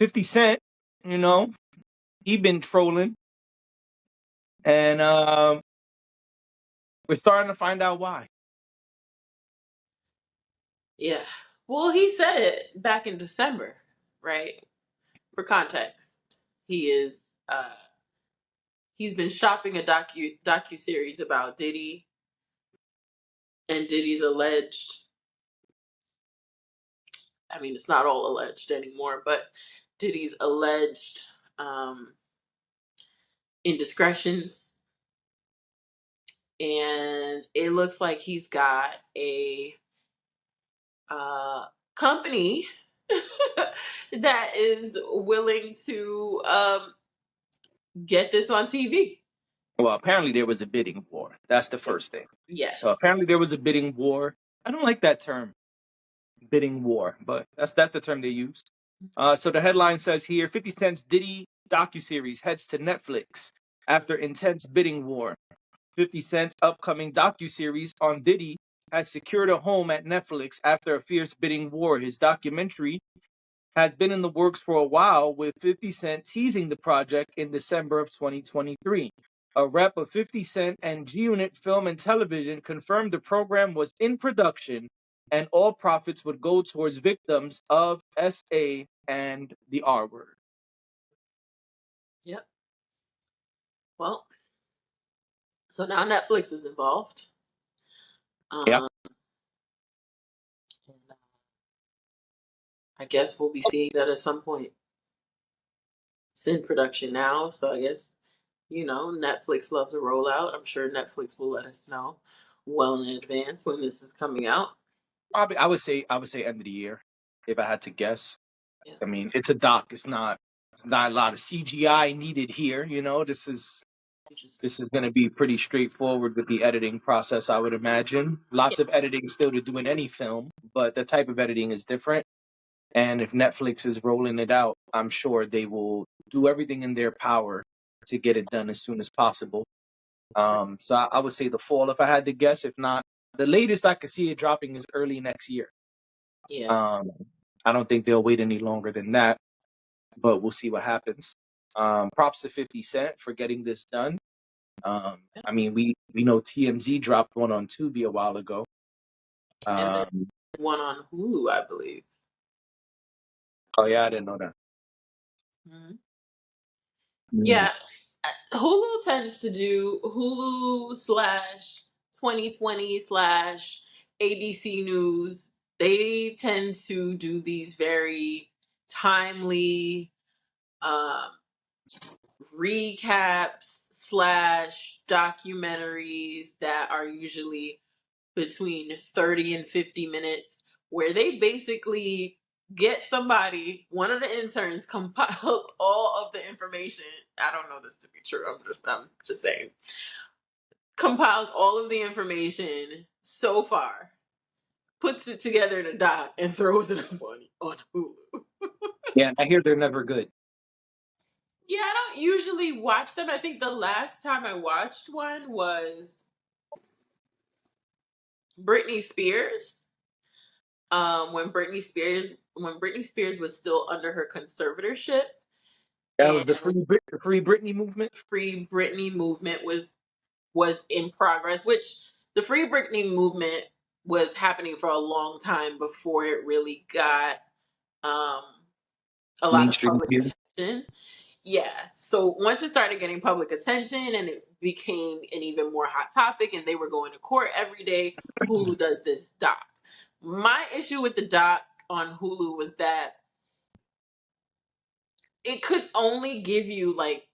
50 Cent, you know, he been trolling, and we're starting to find out why. Yeah. Well, he said it back in December, right? For context, he is he's been shopping a docu series about Diddy and Diddy's alleged. I mean, it's not all alleged anymore, but Diddy's alleged um, indiscretions, and it looks like he's got a company that is willing to get this on TV. Well, apparently there was a bidding war. That's the first thing. So Yes. apparently there was a bidding war. I don't like that term, bidding war, but that's the term they use. So the headline says here, 50 Cent's Diddy docuseries heads to Netflix after intense bidding war. 50 Cent's upcoming docuseries on Diddy has secured a home at Netflix after a fierce bidding war. His documentary has been in the works for a while, with 50 Cent teasing the project in December of 2023. A rep of 50 Cent and G Unit Film and Television confirmed the program was in production and all profits would go towards victims of SA and the R word. Yep. Well, so now Netflix is involved. Yep. And I guess we'll be seeing that at some point. It's in production now, so I guess, Netflix loves a rollout. I'm sure Netflix will let us know well in advance when this is coming out. Probably, I would say end of the year, if I had to guess. Yeah. I mean, it's a doc. It's not a lot of CGI needed here. This is going to be pretty straightforward with the editing process, I would imagine. Yeah. Lots of editing still to do in any film, but the type of editing is different. And if Netflix is rolling it out, I'm sure they will do everything in their power to get it done as soon as possible. So I would say the fall, if I had to guess. If not, the latest I could see it dropping is early next year. Yeah. Um, I don't think they'll wait any longer than that, but we'll see what happens. Props to 50 Cent for getting this done. I mean, we know TMZ dropped one on Tubi a while ago. And then Um, one on Hulu, I believe. oh yeah, I didn't know that. Mhm. Mm. Yeah. Hulu tends to do Hulu slash 2020 slash ABC News. They tend to do these very timely um, recaps slash documentaries that are usually between 30 and 50 minutes, where they basically get somebody, one of the interns compiles all of the information. I don't know this to be true. I'm just saying. Compiles all of the information so far, puts it together in a doc, and throws it up on Hulu. Yeah, and I hear they're never good. Yeah, I don't usually watch them. I think the last time I watched one was Britney Spears. When Britney Spears was still under her conservatorship, That was and the Free Britney movement. Free Britney movement was in progress, which the Free Britney movement was happening for a long time before it really got um, a lot of Mainstream public view. attention. Yeah. So once it started getting public attention and it became an even more hot topic and they were going to court every day, Hulu does this doc. My issue with the doc on Hulu was that it could only give you like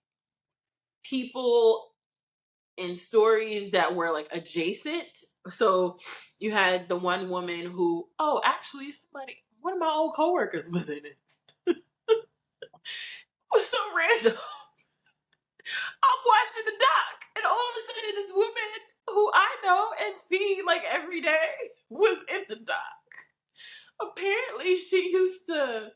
people and stories that were like adjacent. So you had the one woman who, oh, actually, one of my old coworkers was in it. It was so random. I'm watching the doc, and all of a sudden, this woman who I know and see like every day was in the doc. Apparently, she used to.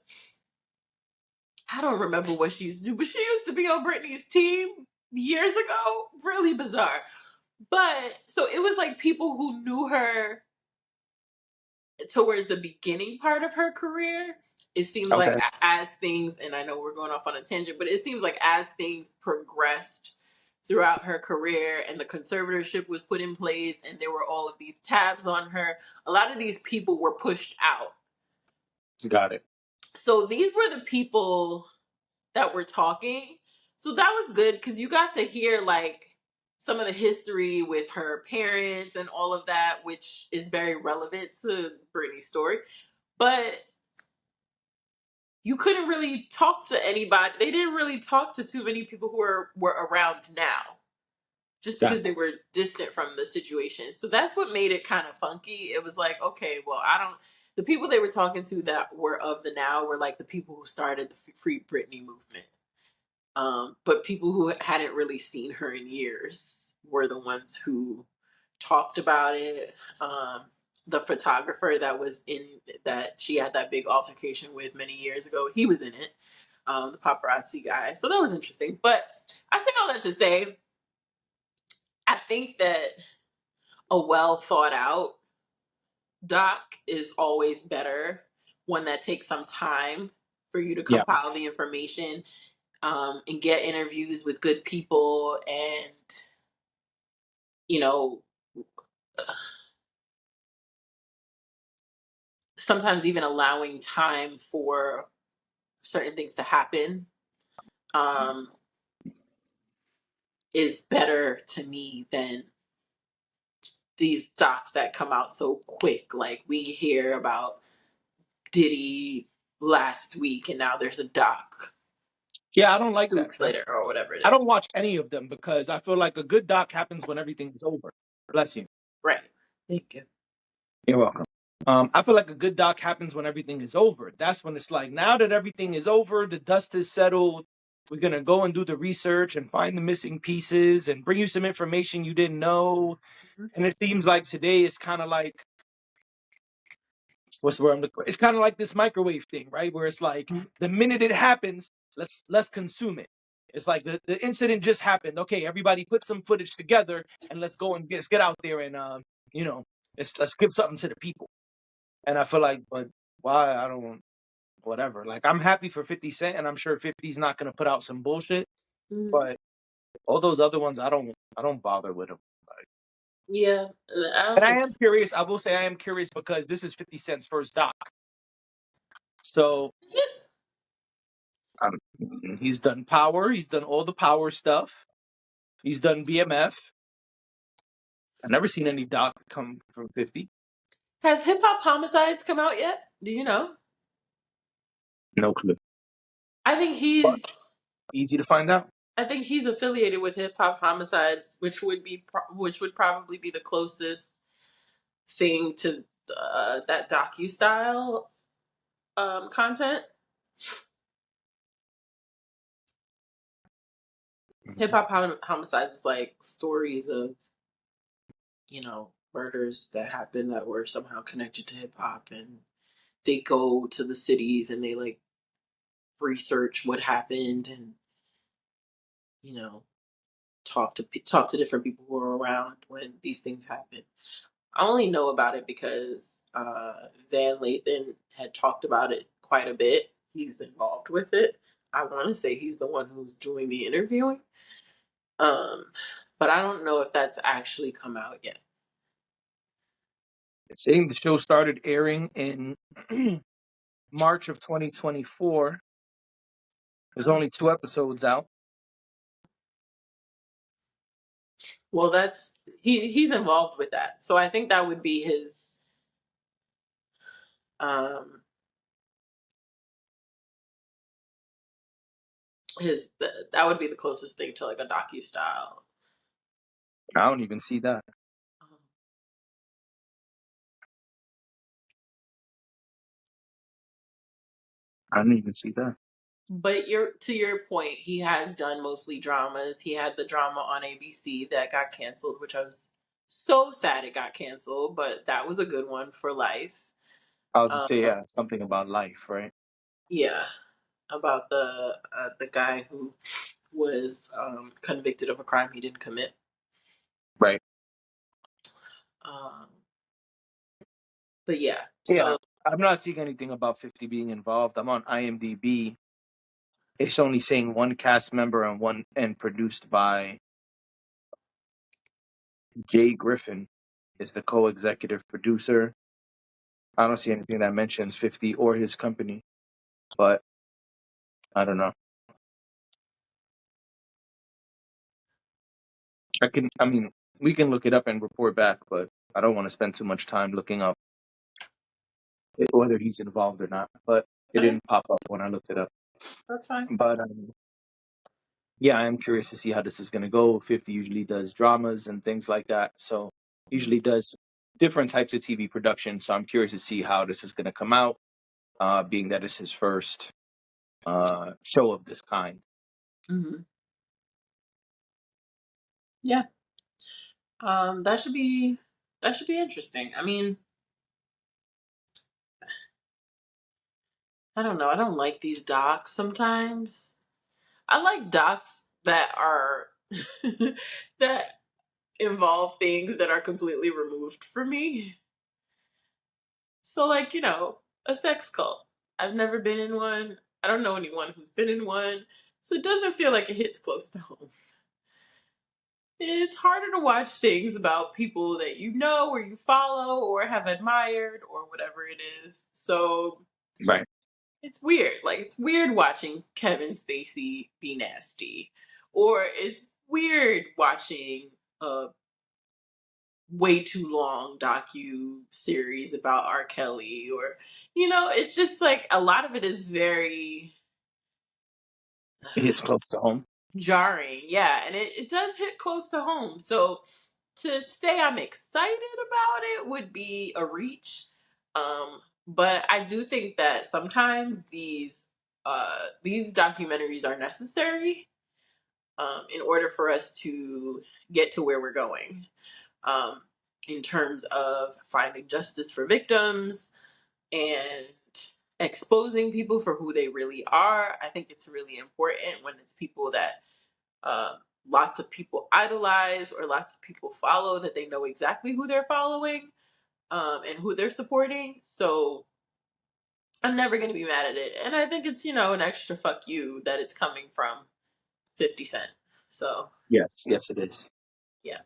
I don't remember what she used to do, but she used to be on Britney's team years ago. Really bizarre. But so it was like people who knew her towards the beginning part of her career, It seems like Okay. as things, and I know we're going off on a tangent, but it seems like as things progressed throughout her career and the conservatorship was put in place and there were all of these tabs on her, a lot of these people were pushed out. Got it. So these were the people that were talking. So that was good because you got to hear like some of the history with her parents and all of that, which is very relevant to Britney's story. But you couldn't really talk to anybody. They didn't really talk to too many people who were around now, just Got because they were distant from the situation. So that's what made it kind of funky. It was like, okay, well, I don't. The people they were talking to that were of the now were like the people who started the Free Britney movement. But people who hadn't really seen her in years were the ones who talked about it. The photographer that was in that she had that big altercation with many years ago, he was in it. The paparazzi guy. So that was interesting. But I say all that to say, I think that a well thought out doc is always better. One that takes some time for you to Yeah. compile the information, and get interviews with good people, and you know sometimes even allowing time for certain things to happen, um, is better to me than these docs that come out so quick. Like we hear about Diddy last week, and now there's a doc Yeah, I don't like 2 that. weeks later or whatever it I don't is. watch any of them because I feel like a good doc happens when everything's over. Bless you. Right. Thank you. You're welcome. I feel like a good doc happens when everything is over. That's when it's like, now that everything is over, the dust is settled. We're gonna go and do the research and find the missing pieces and bring you some information you didn't know. And it seems like today is kind of like, what's the word I'm looking for? It's kind of like this microwave thing, right? Where it's like the minute it happens, let's consume it. It's like the incident just happened. Okay, everybody put some footage together and let's go and get out there and you know, let's give something to the people. And I feel like, but why? I don't, whatever. Like, I'm happy for 50 Cent, and I'm sure 50's not gonna put out some bullshit. Mhm. But all those other ones, I don't bother with them. Like, Yeah, I don't and I think. am curious. I will say I am curious because this is 50 Cent's first doc. So um, he's done Power. He's done all the Power stuff. He's done BMF. I've never seen any doc come from 50. Has Hip Hop Homicides come out yet? Do you know? No clue. I think But he's easy to find out. I think he's affiliated with Hip Hop Homicides, which would probably be the closest thing to that docu style content. Hip Hop Homicides is like stories of murders that happened that were somehow connected to hip hop, and they go to the cities and they like research what happened, and you know talk to different people who are around when these things happen. I only know about it because Van Lathan had talked about it quite a bit. He's involved with it. I want to say he's the one who's doing the interviewing. Um, but I don't know if that's actually come out yet. It's saying the show started airing in March of 2024. There's Oh. only 2 episodes out. Well, he's involved with that. So I think that would be um that would be the closest thing to like a docu style. I don't even see that. I don't even see that. But to your point, he has done mostly dramas. He had the drama on ABC that got canceled, which I was so sad it got canceled, but that was a good one for life. I'll just Um, say, yeah, something about life, right? yeah, about the guy who was convicted of a crime he didn't commit. Right. Um, but yeah, Yeah. so I'm not seeing anything about 50 being involved. I'm on IMDb. It's only saying one cast member and produced by Jay Griffin is the co-executive producer. I don't see anything that mentions 50 or his company, but I don't know. I mean, we can look it up and report back, but I don't want to spend too much time looking up whether he's involved or not. But it Okay, didn't pop up when I looked it up. that's fine. But yeah, I am curious to see how this is going to go. 50 usually does dramas and things like that. So usually does different types of TV production. So I'm curious to see how this is going to come out, being that it's his first show of this kind. Hmm. Yeah. That should be interesting. I mean, I don't know. I don't like these docs sometimes. I like docs that are that involve things that are completely removed from me. So, like, a sex cult. I've never been in one. I don't know anyone who's been in one. So it doesn't feel like it hits close to home. It's harder to watch things about people that you know or you follow or have admired or whatever it is. So Right. it's weird. Like, it's weird watching Kevin Spacey be nasty. Or it's weird watching a way too long docu series about R. Kelly, or it's just like a lot of it is very It hits close to home. jarring. Yeah, and it does hit close to home. So to say I'm excited about it would be a reach. But I do think that sometimes these documentaries are necessary in order for us to get to where we're going. Um, in terms of finding justice for victims and exposing people for who they really are. I think it's really important when it's people that uh, lots of people idolize or lots of people follow, that they know exactly who they're following and who they're supporting. So I'm never going to be mad at it. And I think it's, an extra fuck you that it's coming from 50 Cent. So, Yes, yes, it is. yeah.